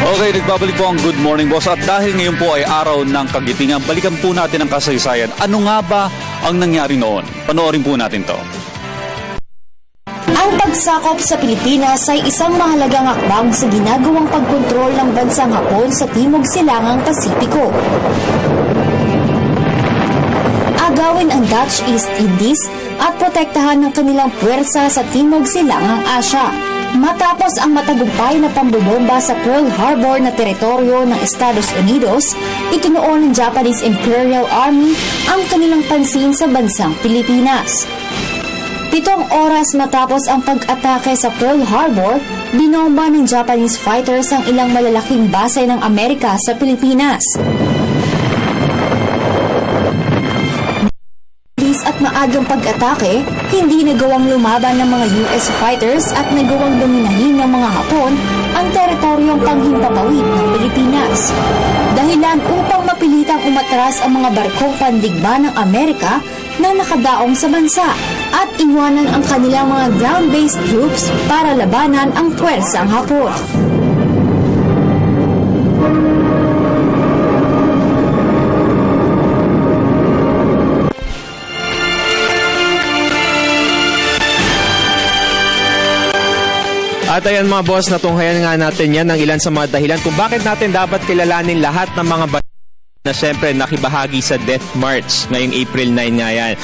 Okay, nagbabalik po ang Good Morning Boss at dahil ngayon po ay araw ng Kagitingan, balikan po natin ang kasaysayan. Ano nga ba ang nangyari noon? Panoorin po natin to. Ang pagsakop sa Pilipinas ay isang mahalagang hakbang sa ginagawang pagkontrol ng bansang Hapon sa Timog Silangang Pasipiko. Agawin ang Dutch East Indies at protektahan ng kanilang puwersa sa Timog Silangang Asya. Matapos ang matagumpay na pambobomba sa Pearl Harbor na teritoryo ng Estados Unidos, itinuon ng Japanese Imperial Army ang kanilang pansin sa bansang Pilipinas. 7 oras matapos ang pag-atake sa Pearl Harbor, binomba ng Japanese fighters ang ilang malalaking base ng Amerika sa Pilipinas. At maagang pag-atake, hindi nagawang lumaban ng mga US fighters at nagawang dominahin ng mga Hapon ang teritoryong panghimpapawid ng Pilipinas. Dahilan upang mapilitang umatras ang mga barkong pandigma ng Amerika na nakadaong sa bansa at iwanan ang kanilang mga ground-based troops para labanan ang puwersang Hapon. At ayan mga boss, natunghayan nga natin yan ng ilan sa mga dahilan kung bakit natin dapat kilalanin lahat ng mga na syempre nakibahagi sa Death March ngayong April 9 nga yan.